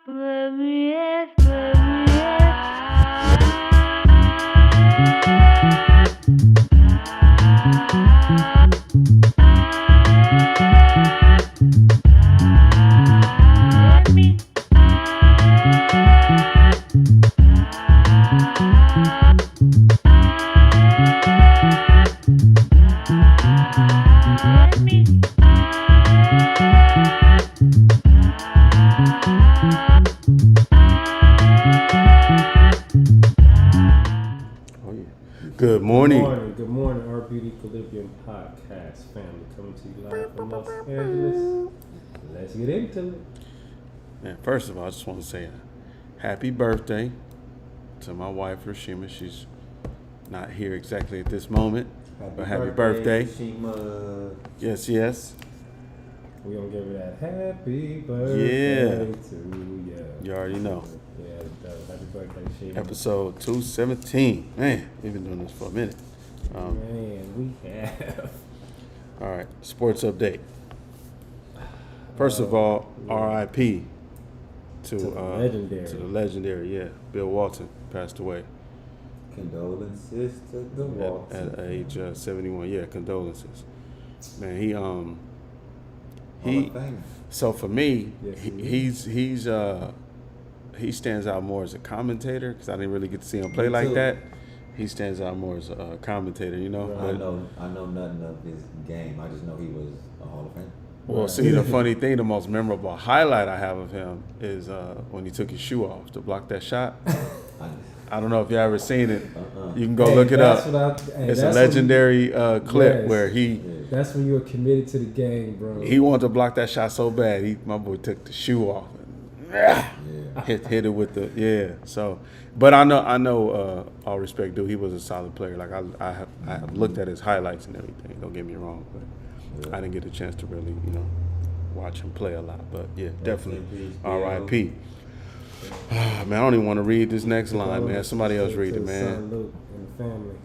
Good morning. Good morning, our Beauty Equilibrium podcast family, coming to you live from Los Angeles. Let's get into it. Man, first of all, I just want to say happy birthday to my wife, Shima. She's not here exactly at this moment, but happy birthday. Shima. Yes. We're going to give her that happy birthday to you. You already know. Yeah, happy birthday, Shima. Episode 217. Man, we've been doing this for a minute. Man, we have. All right, sports update. First of all, R.I.P. to the legendary, Bill Walton passed away. Condolences to the Walton. At age 71. Yeah, condolences. Man, so for me, yes, he stands out more as a commentator because I didn't really get to see him play like that. He stands out more as a commentator, you know. I know nothing of his game. I just know he was a Hall of Fame. Well, see, the funny thing, the most memorable highlight I have of him is when he took his shoe off to block that shot. I don't know if you ever seen it. You can go look it up. It's a legendary clip where he. That's when you were committed to the game, bro. He wanted to block that shot so bad. My boy took the shoe off and hit it with the So, but I know. All respect, dude. He was a solid player. Like I have looked at his highlights and everything. Don't get me wrong, but I didn't get a chance to really watch him play a lot. But yeah, definitely R.I.P. Man, I don't even want to read this next line, man. Somebody else read it, man. Son Luke and the family.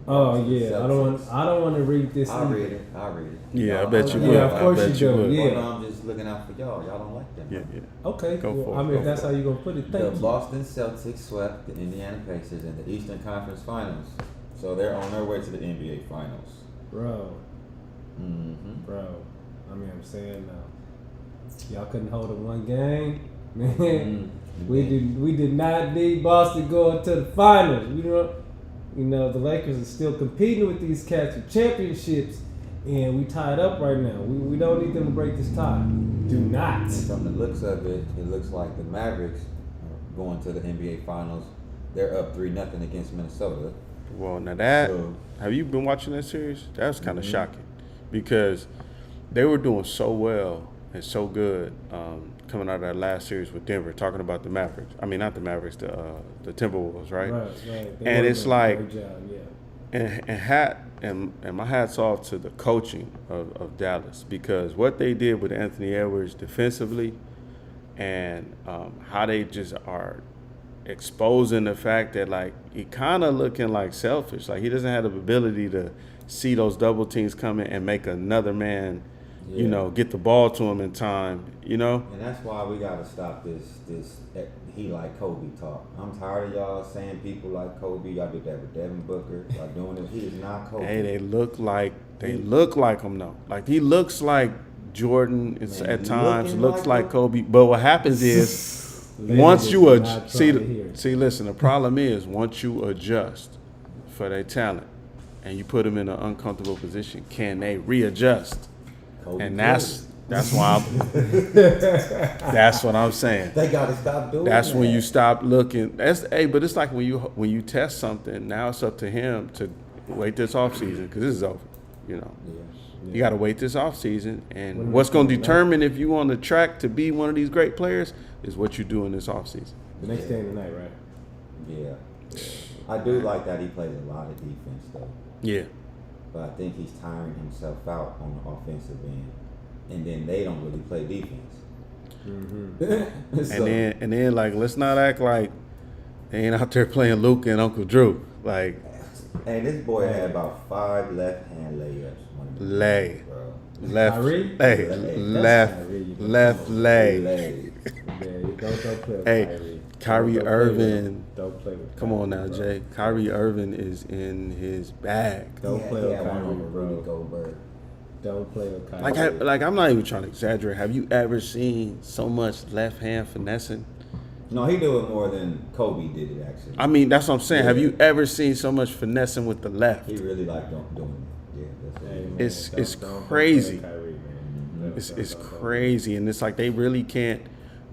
Oh yeah, I don't want to read this. I'll read it. Yeah, I bet you would. Yeah, of course you do. Yeah, I'm just looking out for y'all. Y'all don't like them. Yeah. Okay. Go for it. I mean, if that's how you're gonna put it, The Boston Celtics swept the Indiana Pacers in the Eastern Conference Finals, so they're on their way to the NBA Finals. Bro. Mm-hmm. Bro. I mean, I'm saying y'all couldn't hold in one game, man. Mm-hmm. We did not need Boston going to the finals. You know, the Lakers are still competing with these cats for championships, and we tied up right now. We don't need them to break this tie. Do not. From the looks of it, it looks like the Mavericks are going to the NBA Finals. They're up 3-0 against Minnesota. Well, now have you been watching that series? That was kind of shocking because they were doing so well and so good coming out of that last series with Denver, talking about the Mavericks. I mean, not the Mavericks, the Timberwolves, right? Right. And it's like, job, and my hat's off to the coaching of Dallas because what they did with Anthony Edwards defensively and how they just are exposing the fact that like he kind of looking like selfish, like he doesn't have the ability to see those double teams coming and make another man. Get the ball to him in time, And that's why we got to stop this he like Kobe talk. I'm tired of y'all saying people like Kobe. Y'all did that with Devin Booker. Y'all doing it. He is not Kobe. Hey, they look like him though. Like he looks like Jordan at times, looks like Kobe. But what happens is once you listen, the problem is once you adjust for their talent and you put them in an uncomfortable position, can they readjust? And that's why that's what I'm saying. They gotta stop doing that's that. When you stop looking. But it's like when you test something. Now it's up to him to wait this off season because this is over. You got to wait this off season, and what's going to determine if you on the track to be one of these great players is what you do in this off season. The next game tonight, right? Yeah. I do like that he plays a lot of defense though. Yeah. But I think he's tiring himself out on the offensive end, and then they don't really play defense. Mm-hmm. and then like let's not act like they ain't out there playing Luke and Uncle Drew. Like, hey, this boy had about 5 left hand layups. Left. Kyrie? Left. Left leg. Yeah, don't play with Hey, Kyrie Don't play Irving. Don't play with Come on now, bro. Jay. Kyrie Irving is in his bag. Don't play with one Kyrie, on bro. Rudy Gobert. Don't play with Kyrie. Like I'm not even trying to exaggerate. Have you ever seen so much left hand finessing? No, he do it more than Kobe did it actually. I mean, that's what I'm saying. Yeah. Have you ever seen so much finessing with the left? He really like doing it. Yeah, that's what Hey, he man, do. It's don't crazy. play with Kyrie, man. It's crazy, and it's like they really can't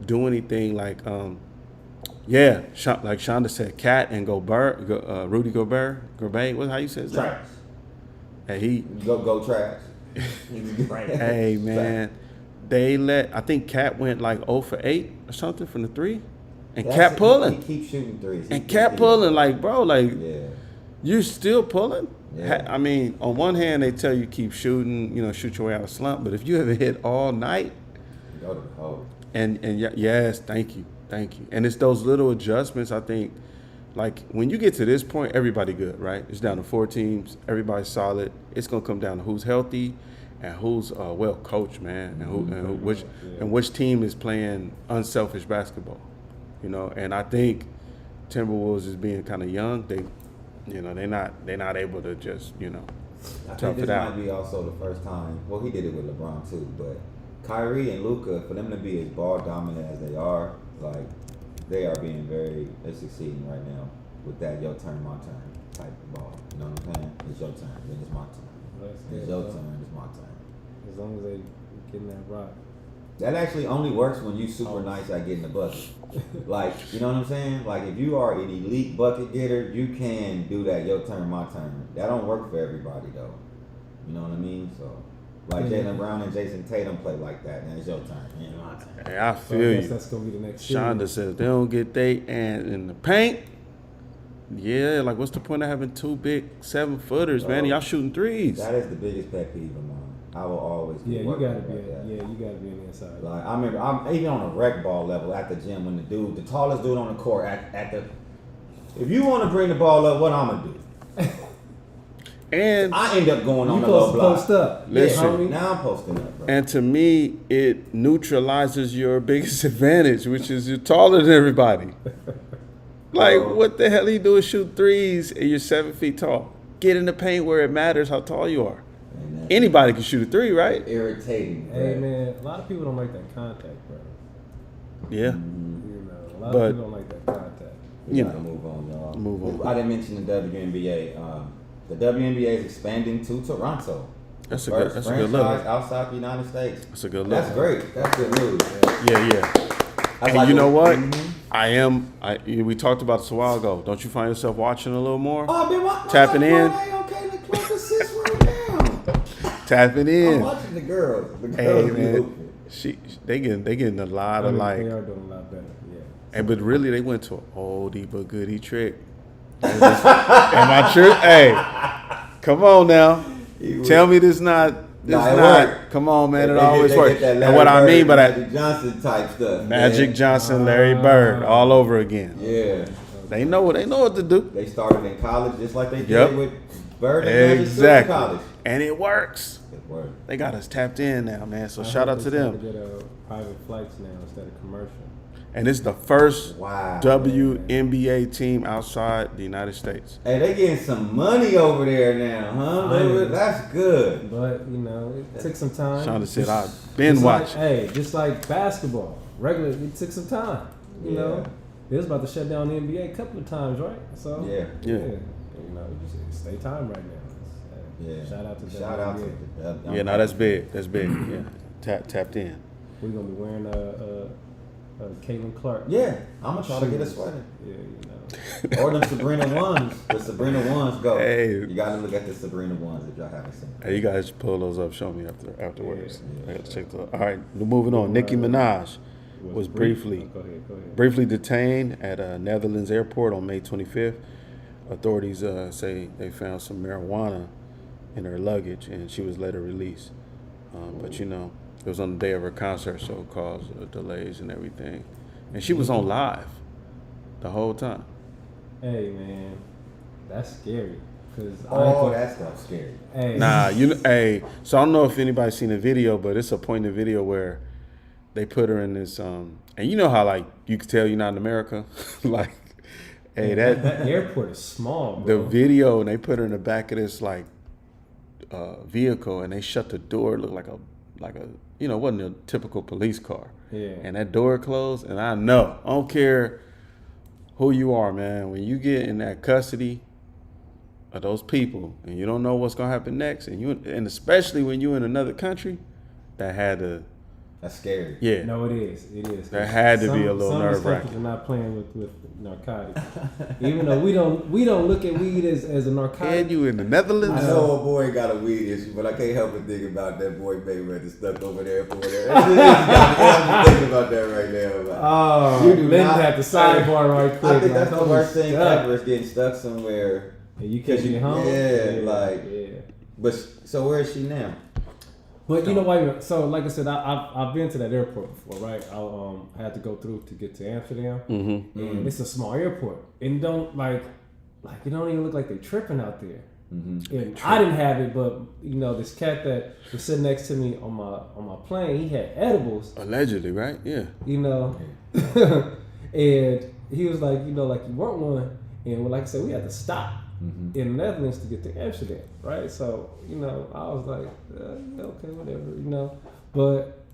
do anything. Like, like Shonda said, Cat and Gobert, Rudy Gobert, what? How you say his name? Trash. Hey, he. Go trash. Hey man, I think Cat went like 0 for 8 or something from the 3, and That's Cat it. pulling, He keeps shooting threes. and Cat pulling like bro, like Yeah. you still pulling. Yeah. I mean, on one hand they tell you keep shooting, shoot your way out of slump, but if you ever hit all night, Go to the hole. and yes, thank you, and it's those little adjustments. I think, like when you get to this point, everybody good, right? It's down to 4 teams, everybody's solid. It's gonna come down to who's healthy and who's well coached, man, and which team is playing unselfish basketball, And I think Timberwolves is being kind of young. They're not able to just I tough think this it out. might be also the first time. Well, he did it with LeBron too, but Kyrie and Luka, for them to be as ball dominant as they are, like they are being they're succeeding right now with that your turn, my turn type of ball. You know what I'm saying? It's your turn, then it's my turn. It's your turn, it's my turn. As long as they getting that rock. That actually only works when you super nice at getting the bucket. Like, you know what I'm saying? Like, if you are an elite bucket getter, you can do that, your turn, my turn. That don't work for everybody, though. You know what I mean? So, like Jaylen Brown and Jason Tatum play like that. Now it's your turn, and my turn. Hey, I So feel I guess you. that's gonna be the next Shonda series. says they don't get they and in the paint. Yeah, like what's the point of having 2 big 7-footers, man? Y'all shooting threes. That is the biggest pet peeve of mine. I will always Yeah, you working gotta like be. that. Yeah, you gotta be on the inside. Like, I remember, I'm even on a rec ball level at the gym when the tallest dude on the court if you want to bring the ball up, what I'm gonna do? And I end up going on You the low supposed to block. post up. Listen. Yeah, Now I'm posting up, bro. and to me, it neutralizes your biggest advantage, which is you're taller than everybody. Like, what the hell you do is shoot threes and you're 7 feet tall. Get in the paint where it matters how tall you are. Anybody can shoot a 3, right? Irritating, bro. Hey man, a lot of people don't like that contact, bro. Yeah. A lot But- of people don't like that contact. We You gotta know. move on, y'all. Move on. I didn't mention the WNBA. The WNBA is expanding to Toronto. That's a First good look. franchise outside the United States. That's a good look. That's great. That's good news. Yeah. That's And like you know what? Mhm. We talked about this a while ago. Don't you find yourself watching a little more? Oh, I've been Tapping in. Okay, the clock assist right now. Tapping in. I'm watching the girls. The Hey girls be man, hooping. they getting a lot I of mean, like, they are doing a lot better. Yeah. but really they went to an oldie but goodie trick. Am I true? Hey, come on now. Tell me this not. Nah, it worked. Come on, man. It They always get works. that And Larry what I Bird, mean by that, Magic Johnson type stuff. Magic man. Johnson, Larry Bird, all over again. Yeah, They know what to do. they started in college just like they did Yep. with Bird and Magic in Exactly. college. And it works. Good work. They got us tapped in now, man. So I shout hope out to they start them. to get private flights now instead of commercial. And it's the first Wow. WNBA team outside the United States. Hey, they getting some money over there now, huh? Finally. That's good. But it took some time. Shonda said, I've been Just watching. Hey, just like basketball, regular, it took some time. You Yeah. know, they was about to shut down the NBA a couple of times, right? So Yeah. You know, just stay time right now. Yeah. Shout out to Shout out to WNBA. the Yeah, no, that's big. That's big. Yeah, tapped in. We're gonna be wearing Caitlin Clark. Yeah, I'm gonna try to get a sweater. Yeah, you know. Or the Sabrina ones. The Sabrina ones go. Hey. You gotta look at the Sabrina ones if y'all haven't seen. Hey, you guys pull those up. Show me afterwards. Yeah. I gotta check those. All right, moving on. Nicki Minaj was briefly Go ahead. briefly detained at a Netherlands airport on May 25th. Authorities say they found some marijuana in her luggage, and she was later released. But it was on the day of her concert, so it caused delays and everything. And she was on live the whole time. Hey man, that's scary. Oh, that stuff's scary. Hey. Nah, so I don't know if anybody's seen the video, but it's a point in the video where they put her in this, and you know how like you can tell you're not in America, like, hey, that airport is small, bro. The video, and they put her in the back of this like vehicle, and they shut the door. It looked like a it wasn't a typical police car. Yeah. And that door closed, and I don't care who you are, man. When you get in that custody of those people, and you don't know what's gonna happen next, and especially when you're in another country, that's scary. Yeah. No, it is. It is. That had to be a little nerve-wracking. Some countries are not playing with narcotics, even though we don't look at weed as a narcotic. And you in the Netherlands? I know a boy got a weed issue, but I can't help but think about that boy Mayweather stuck over there for there. I'm just thinking about that right now. Like, oh, you didn't have to sidebar right quick. I think that's like, the worst thing ever is getting stuck somewhere. And you can't get home. Yeah. But so where is she now? But you know why? So like I said, I've been to that airport before, right? I had to go through to get to Amsterdam, and it's a small airport, and don't like it don't even look like they're tripping out there. And I didn't have it, but this cat that was sitting next to me on my plane, he had edibles. Allegedly, right? Yeah. And he was like, like you want one, and like I said, we had to stop. In the Netherlands to get to Amsterdam, right? So, I was like, okay, whatever, But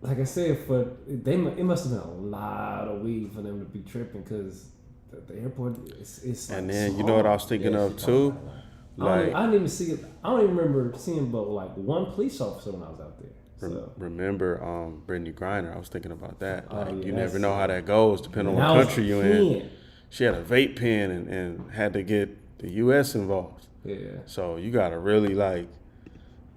like I said, it must have been a lot of weed for them to be tripping because the airport is like and then small. you know what I was thinking of too? I didn't even see it. I don't even remember seeing but like one police officer when I was out there. So. Remember Brittany Griner? I was thinking about that. You never that's know how that goes depending on what country you're in. She had a vape pen and had to get the U.S. involved. Yeah. So you gotta really like.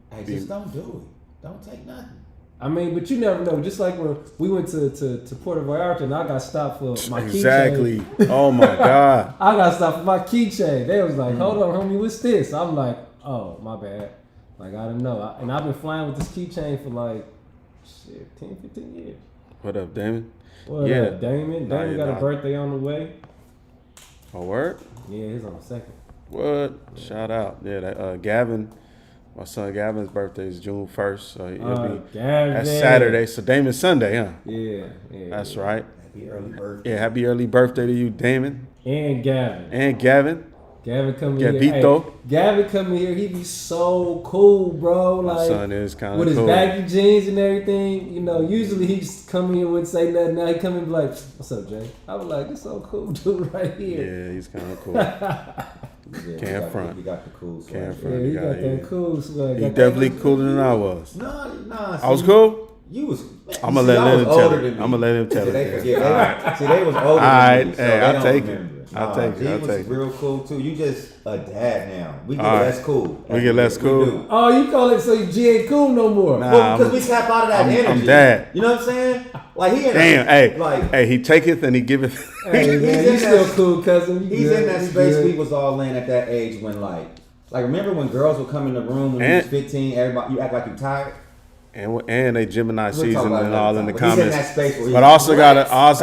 Hey, just don't do it. Don't take nothing. I mean, but you never know. Just like when we went to Puerto Vallarta and I got stopped for my keychain. Exactly. Oh my God. I got stopped for my keychain. They was like, hold on, homie, what's this? I'm like, oh, my bad. Like, I didn't know. And I've been flying with this keychain for like, 10, 15 years. What up, Damon? What up, Damon? Damon got a birthday on the way. Oh, word? Yeah, he's on the 2nd. What? Yeah. Shout out. Yeah, Gavin. My son Gavin's birthday is June 1st, so that's Saturday. So Damon's Sunday, huh? Yeah. That's right. Happy early birthday. Yeah, happy early birthday to you, Damon. And Gavin. Gavin come here. Gavito. Hey, Gavin come here. He be so cool, bro. Like, my son is kind of cool. With cool. his baggy jeans and everything. Usually he just come here and wouldn't say nothing. Now he come in and be like, what's up, Jay? I was like, this so cool dude right here. Yeah, he's kind of cool. Can't front. He got the cool swag. Can't front. Yeah, he got that cool swag. He definitely cooler than I was. Nah. I was cool? You was. I'm gonna let him tell it. I'm gonna let him tell it. See, they was older than me, so hey, I'll take it. I'll take it. He was real cool too. You just a dad now. We get less cool. We get less cool. Oh, you call it so G ain't cool no more? Nah, well, because we tap out of that energy. I'm dad. You know what I'm saying? Like he. Hey, he taketh and he giveth. Hey, man, you still cool, cousin. He's in that space we was all in at that age when like remember when girls would come in the room when you was 15, everybody you act like you tired. And they Gemini season and all in the comments. He's in that space where but also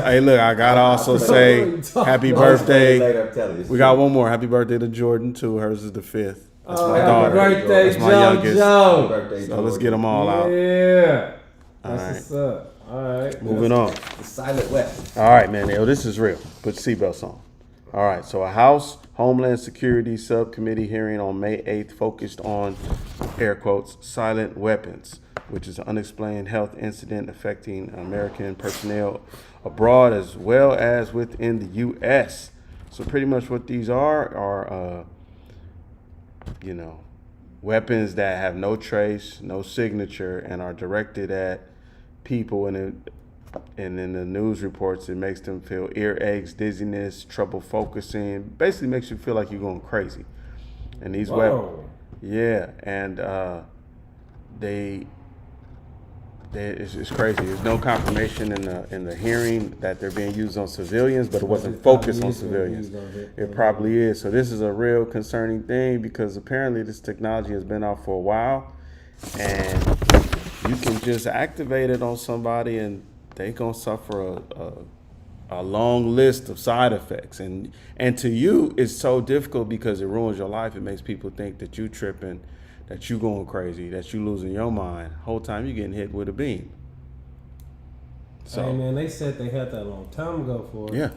hey look, I gotta also say happy birthday. We got one more. Happy birthday to Jordan too. Hers is the 5th. That's my daughter. Happy birthday, That's my youngest. Joe. So let's get them all out. Yeah. All That's what's up. All right. Moving on. The silent weapon. All right, man. Yo, this is real. Put your seatbelts on. All right. So a House Homeland Security Subcommittee hearing on May 8th focused on, air quotes, silent weapons, which is an unexplained health incident affecting American personnel abroad as well as within the U.S. So pretty much what these are weapons that have no trace, no signature, and are directed at people. And in the news reports, it makes them feel earaches, dizziness, trouble focusing. Basically makes you feel like you're going crazy. And these weapons, yeah, and it's crazy. There's no confirmation in the hearing that they're being used on civilians, but it wasn't focused on civilians. It probably is. So this is a real concerning thing because apparently this technology has been out for a while, and you can just activate it on somebody and they gonna suffer a long list of side effects. And to you, it's so difficult because it ruins your life. It makes people think that you tripping, that you going crazy, that you losing your mind. Whole time you getting hit with a beam. So, hey man, they said they had that a long time ago for yeah.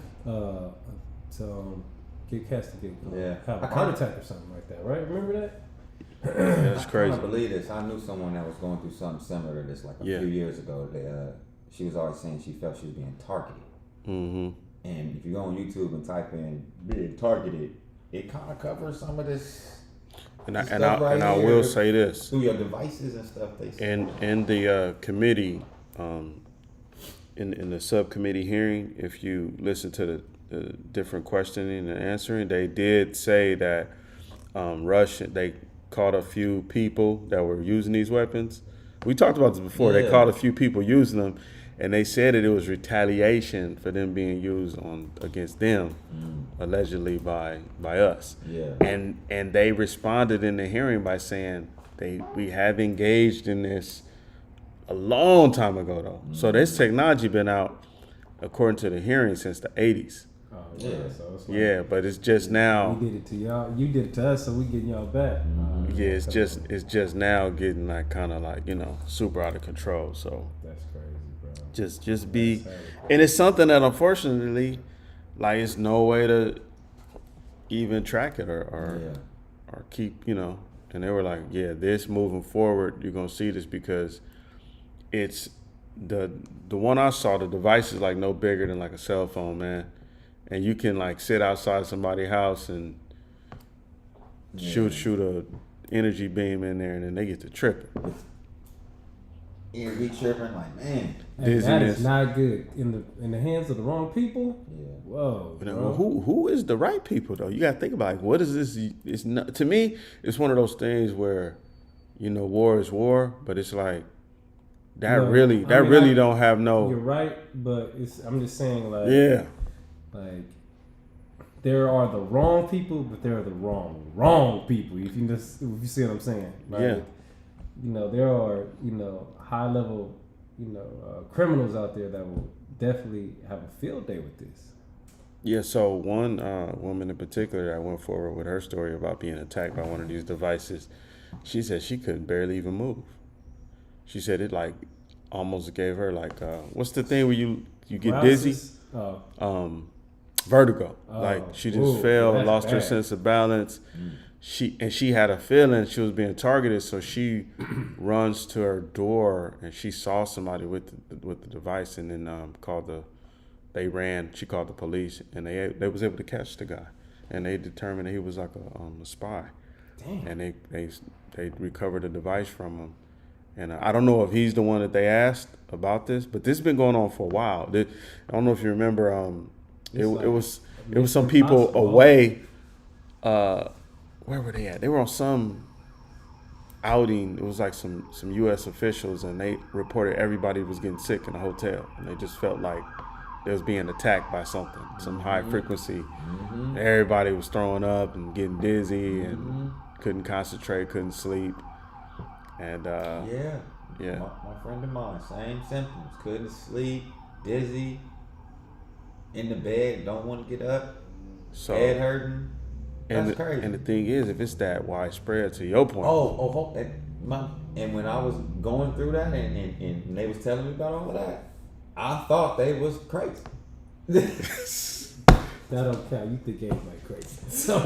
To get cats to get have a I heart attack or something like that, right? Remember that? That's crazy. I can't believe this. I knew someone that was going through something similar to this like a few years ago. She was always saying she felt she was being targeted. Mm-hmm. And if you go on YouTube and type in being targeted, it kind of covers some of this. And I will say this through your devices and stuff. They say. In the committee, in the subcommittee hearing, if you listen to the different questioning and answering, they did say that they caught a few people that were using these weapons. We talked about this before. Yeah. They caught a few people using them, and they said that it was retaliation for them being used against them, allegedly by us. Yeah. And they responded in the hearing by saying we have engaged in this a long time ago though. So this technology been out, according to the hearing, since the 80s. Oh yeah, so it's like, Yeah, but it's just now. we did it to y'all. You did it to us, so we getting y'all back. Yeah, it's just now getting like kind of like super out of control. So That's crazy, bro. just be, and it's something that unfortunately, like it's no way to even track it or keep And they were like, yeah, this moving forward, you're gonna see this because it's the one I saw. The device is like no bigger than like a cell phone, man. And you can like sit outside somebody's house and shoot a energy beam in there, and then they get to tripping. Yeah, we tripping like, man. And that is not good in the hands of the wrong people. Yeah. Whoa. Bro. Who is the right people though? You got to think about like, what is this? It's not, to me, it's one of those things where, war is war, but it's like that really don't have no. You're right, but I'm just saying like. Yeah. Like, there are the wrong people, but there are the wrong people. If you see what I'm saying, like, yeah. There are high level criminals out there that will definitely have a field day with this. Yeah. So one woman in particular that went forward with her story about being attacked by one of these devices, she said she couldn't barely even move. She said it like almost gave her like what's the thing where you get dizzy? Vertigo. Like she just fell, lost her sense of balance. She had a feeling she was being targeted, so she runs to her door and she saw somebody with the device, and then she called the police, and they was able to catch the guy, and they determined that he was like a spy. Damn. And they recovered the device from him. And I don't know if he's the one that they asked about this, but this has been going on for a while. I don't know if you remember. It was some people away. Where were they at? They were on some outing. It was like some U.S. officials, and they reported everybody was getting sick in a hotel, and they just felt like they was being attacked by something, some high frequency. Mm-hmm. Everybody was throwing up and getting dizzy and couldn't concentrate, couldn't sleep. And yeah. My friend of mine, same symptoms. Couldn't sleep, dizzy, in the bed, don't want to get up, head hurting. That's crazy. And the thing is, if it's that widespread, to your point. And when I was going through that and they was telling me about all of that, I thought they was crazy. That don't count. You think everybody crazy. So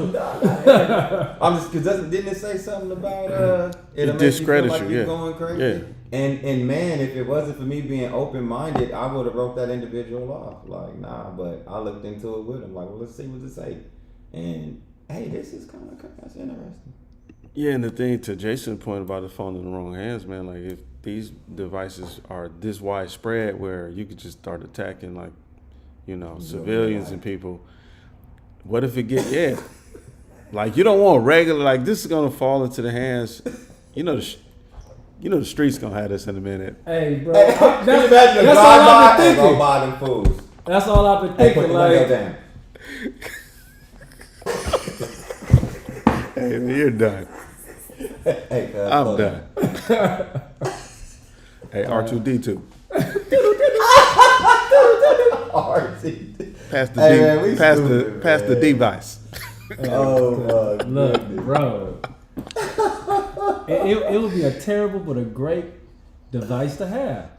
I'm just because didn't it say something about it discredits you, you're going crazy? Yeah. And man, if it wasn't for me being open minded, I would have wrote that individual off. Like, nah, but I looked into it with him. Like, well, let's see what it say. And hey, this is that's interesting. Yeah, and the thing to Jason's point about the phone in the wrong hands, man, like if these devices are this widespread where you could just start attacking like, civilians and people. What if it get like you don't want regular, like this is gonna fall into the hands, the streets gonna have this in a minute. Hey, bro, that's all I've been thinking. Go buy them fools. That's all I've been thinking. Hey, you're done. Hey, I'm done. Hey, R2D2. R2D2. Pass the device. Oh, look, bro. It would be a terrible but a great device to have.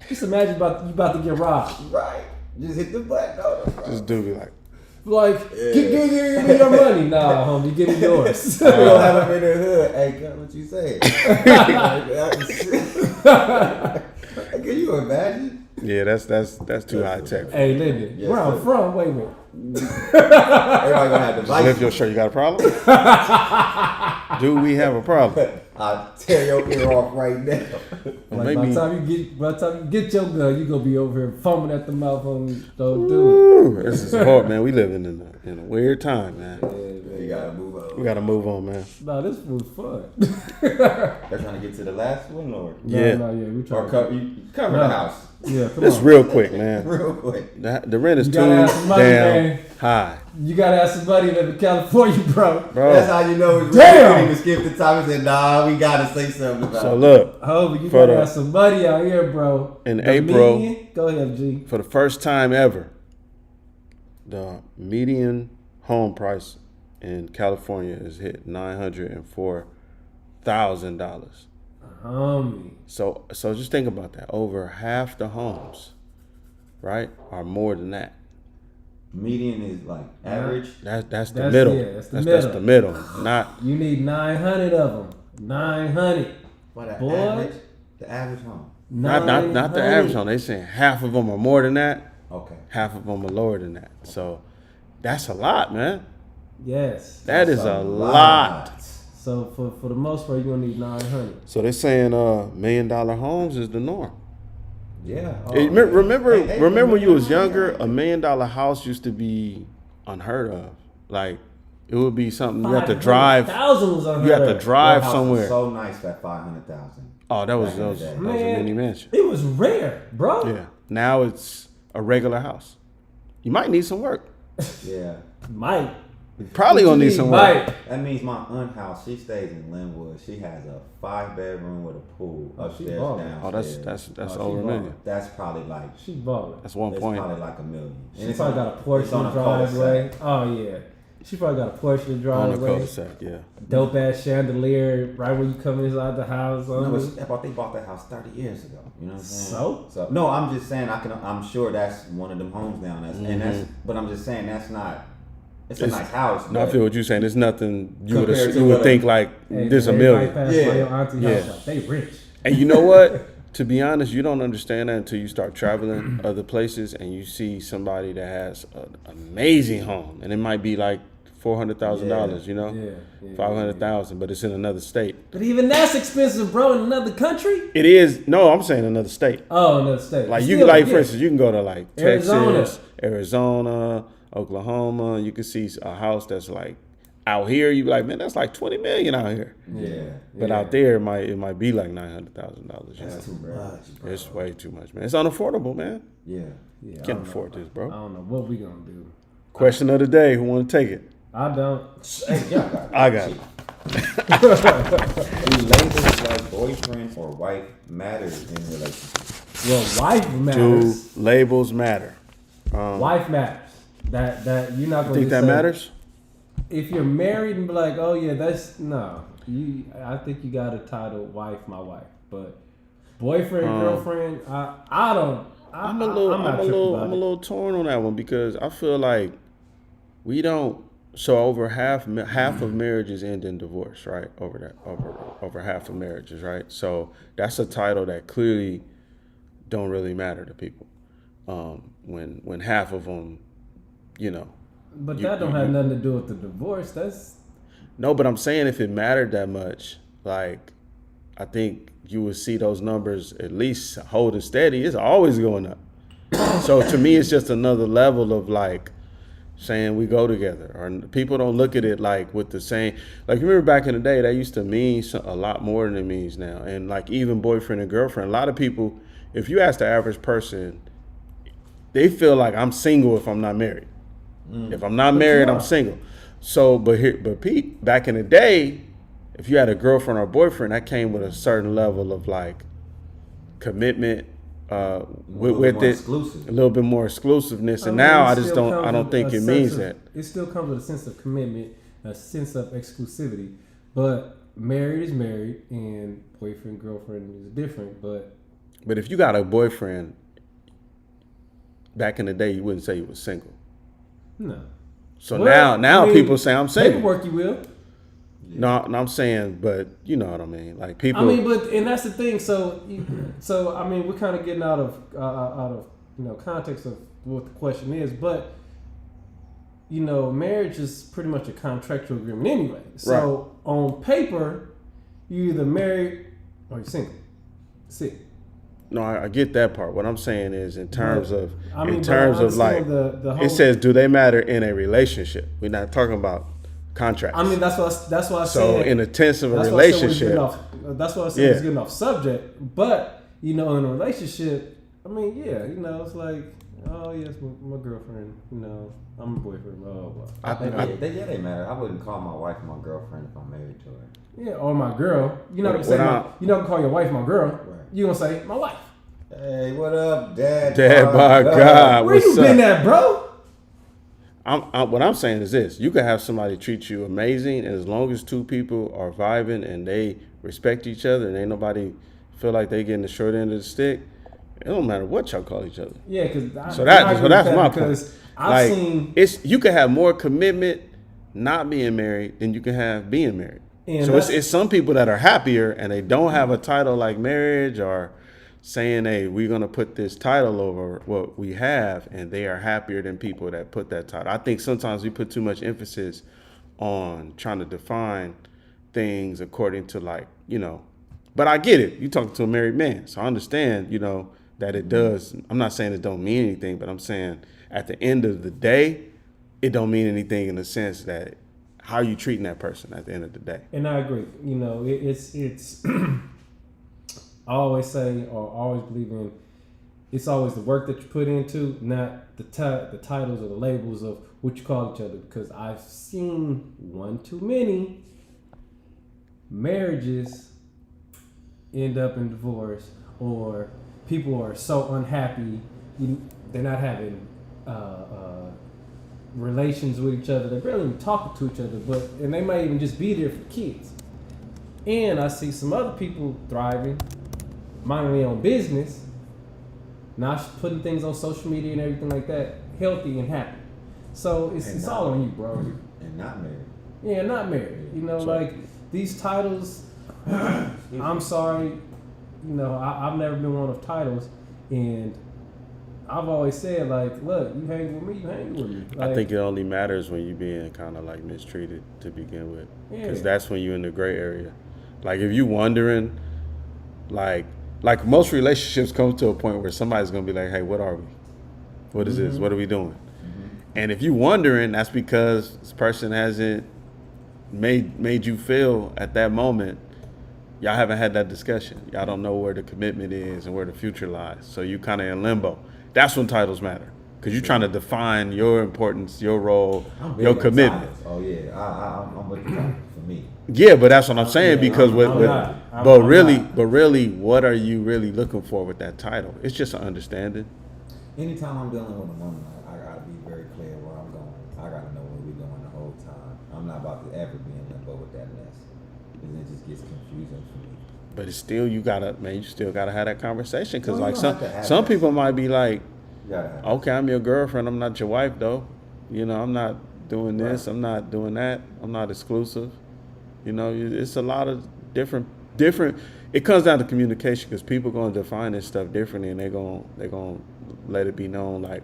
Just imagine you about to get robbed. Right. Just hit the button. No, Just do be like, give me your money. Nah, homie, give me yours. We don't have him in the hood. Hey, cut what you say. Can you imagine? yeah, that's too high tech. Hey, Lynden, Yes, where I'm sir. from, wait a minute. Everybody gonna have to Lift like your shirt. You got a problem? Do we have a problem? I'll tear your ear off right now. Well, Like, maybe. by the time you get your gun, you gonna be over here fumbling at the mouth on don't do Woo, this is hard, man. We living in a weird time, man. it. You gotta move on. We gotta move on, man. Nah, this was fun. They're trying to get to the last one, or Yeah. We trying or cover No. the house Yeah, come This on. real quick, man. real quick. The rent is You too gotta have some money, damn man. high, You gotta have somebody live in California, bro. bro. That's how you know it's Damn! real. You even skip the time and said, "Nah, we gotta say something about So it." look, Oh, but you For gotta the- have somebody out here, bro. In The April- median- Go ahead, G. for the first time ever, the median home price in California is hit $904,000. Homie. So just think about that. Over half the homes, right, are more than that. Median is like average. That's the That's- middle. yeah, that's the That's middle. the middle. Not You need 900 of them. 900. What Boy. the average home. not the 900. average home. They saying half of them are more than that. Okay. Half of them are lower than that. So that's a lot, man. Yes. That is That's a lot. So for the most part, you're gonna need 900. So they're saying $1 million homes is the norm. Yeah. Hey, remember Hey, when you was younger, yeah. $1 million house used to be unheard of. Like it would be something you have to drive. 500,000 was unheard You have to of. drive Your house somewhere. was so nice at 500,000. Oh, that was Back in the that was day. a Man, mini mansion. It was rare, bro. Yeah. Now it's a regular house. You might need some work. Yeah. Mike. Probably gonna need some work. Mike. That means my aunt house, she stays in Linwood. She has a 5-bedroom with a pool Oh, she upstairs, ballin'. downstairs. Oh, that's she over $1 million. That's probably like She balling. That's 1 it's point. probably like $1 million. She And it's probably on- got a Porsche it's on in the a cul-de-sac. driveway. Oh yeah. She probably got a Porsche in the On the driveway. cul-de-sac, yeah. Dope ass chandelier right when you come inside the house. No, but they bought that house 30 years ago. You know what I'm saying? So? No, I'm just saying I'm sure that's one of them homes down there. And that's Mm-hmm. but I'm just saying that's not it's a nice house. No, I but- feel what you're saying. There's nothing you Compared to would what think like Hey, there's a everybody million. pass Yeah. by your auntie Yeah. house like, they rich. And you know what? To be honest, you don't understand that until you start traveling other places and you see somebody that has an amazing home, and it might be like $400,000. You know, Yeah. 500,000, but it's in another state. But even that's expensive, bro, in another country. It is. No, I'm saying another state. Oh, another state. Like Still, you, like yeah. for instance, you can go to like Arizona. Texas, Arizona, Oklahoma. You can see a house that's like out here. You be like, man, that's like 20 million out here. Yeah. But out there, it might be like $900,000. That's too much, bro. It's way too much, man. It's unaffordable, man. Yeah. Yeah, I Can't don't know. afford this, I bro. don't know what we gonna do. Question of the day: who want to take it? I don't. Hey, y'all got it. I got it. Do labels like boyfriend or wife matters in relationships? Well, wife Do matters. labels matter? Wife matters. That you're not gonna Think just that say- matters? If you're married and be like, oh yeah, that's no. I think you got to title wife my wife, but boyfriend girlfriend, I don't. I'm not a tripping about it. little torn on that one because I feel like we don't. So over half of marriages end in divorce, right? Over half of marriages, right? So that's a title that clearly don't really matter to people. When half of them, you know. But that don't have nothing to do with the divorce. That's No, but I'm saying if it mattered that much, like I think you would see those numbers at least holding steady. It's always going up. So to me, it's just another level of like saying we go together. Or people don't look at it like with the same. Like remember back in the day, that used to mean a lot more than it means now. And like even boyfriend and girlfriend, a lot of people, if you ask the average person, they feel like I'm single if I'm not married. If I'm not married, I'm single. So, but Pete, back in the day, if you had a girlfriend or boyfriend, that came with a certain level of like commitment with it, exclusive. a little bit more exclusiveness. And I mean, now it I just still don't. I comes don't with think a it means sense that. of- It still comes with a sense of commitment, a sense of exclusivity. But married is married, and boyfriend girlfriend is different. But But if you got a boyfriend, back in the day, you wouldn't say you was single. No. So Well, now I mean, people say I'm single. Paperwork, you will. No, I'm saying, but you know what I mean. Like people. I mean, and that's the thing. So I mean, we're kind of getting out of context of what the question is, but marriage is pretty much a contractual agreement anyway. So on paper, you either married or you're single. That's it. No, I get that part. What I'm saying is, in terms of like, the whole, it says, do they matter in a relationship? We're not talking about contracts. I mean, that's what I said. So in the tense of a relationship, that's why I said it's getting off subject. But in a relationship, I mean, yeah, it's like, oh yes, my girlfriend. I'm a boyfriend. Blah blah blah. They matter. I wouldn't call my wife my girlfriend if I'm married to her. Yeah, or my girl. You're not gonna call your wife my girl. Right. You're gonna say my wife. Hey, what up, Dad? Dad, by God, where you been at, bro? What I'm saying is this: you can have somebody treat you amazing, and as long as two people are vibing and they respect each other, and ain't nobody feel like they getting the short end of the stick, it don't matter what y'all call each other. Yeah, because that's my point. I've seen you can have more commitment not being married than you can have being married. So it's some people that are happier and they don't have a title like marriage or saying, hey, we're going to put this title over what we have, and they are happier than people that put that title. I think sometimes we put too much emphasis on trying to define things according to but I get it. You talking to a married man, so I understand, that it does. I'm not saying it don't mean anything, but I'm saying at the end of the day, it don't mean anything in the sense that how you treating that person at the end of the day. And I agree. It's I always say or always believe in, it's always the work that you put into, not the titles or the labels of what you call each other. Because I've seen one too many marriages end up in divorce, or people are so unhappy they're not having relations with each other. They're barely even talking to each other, and they might even just be there for kids. And I see some other people thriving, minding their own business, not putting things on social media and everything like that, healthy and happy. So it's all on you, bro. And not married. Yeah, not married. Like these titles. I'm sorry, I've never been one of titles, and I've always said, like, look, you hang with me, you hang with me. Like, I think it only matters when you're being kind of like mistreated to begin with, because that's when you're in the gray area. Like if you wondering, like most relationships come to a point where somebody's gonna be like, hey, what are we? What is this? What are we doing? And if you wondering, that's because this person hasn't made you feel at that moment. Y'all haven't had that discussion. Y'all don't know where the commitment is and where the future lies. So you kind of in limbo. That's when titles matter, because you're trying to define your importance, your role, your commitment. Oh yeah, I'm with the titles for me. Yeah, but that's what I'm saying, because really, what are you really looking for with that title? It's just an understanding. Anytime I'm dealing with a woman, I gotta be very clear where I'm going. I gotta know where we're going the whole time. I'm not about to ever be in limbo with that mess, because it just gets confusing for me. But it's still, you still gotta have that conversation, because some people might be like, okay, I'm your girlfriend, I'm not your wife though. I'm not doing this, I'm not doing that, I'm not exclusive. It's a lot of different. It comes down to communication, because people gonna define this stuff differently, and they're gonna let it be known, like,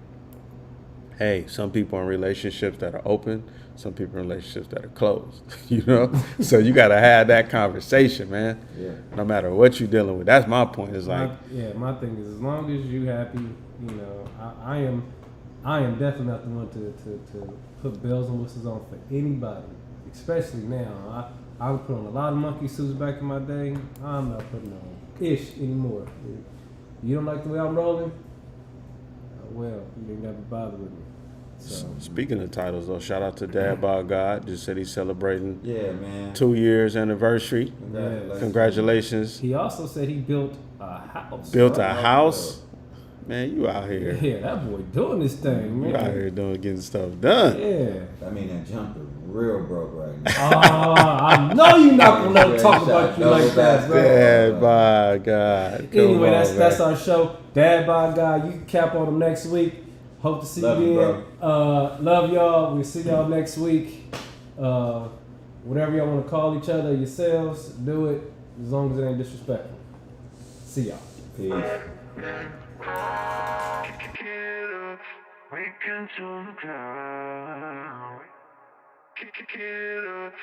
hey, some people are in relationships that are open, some people in relationships that are closed. So you gotta have that conversation, man. Yeah. No matter what you're dealing with. That's my point. Is like, my thing is, as long as you happy, I am definitely not the one to put bells and whistles on for anybody, especially now. I would put on a lot of monkey suits back in my day. I'm not putting on ish anymore. You don't like the way I'm rolling? Well, you ain't got to bother with me. So. Speaking of titles, though, shout out to Dad by God. Just said he's celebrating 2 years anniversary. Congratulations. He also said he built a house. Man, you out here. Yeah, that boy doing this thing, man. You out here getting stuff done. Yeah. I mean, that jumper real broke right now. I know you're not gonna let them talk about you like that, bro. Dad by God. Come Anyway, on, that's man. our show. Dad by God. You can cap on them next week. Hope to see Love you you, then. Love y'all. We'll see y'all next week. Whatever y'all want to call each other, yourselves, do it as long as it ain't disrespectful. See y'all. Peace. We can turn the ground. Kick it up.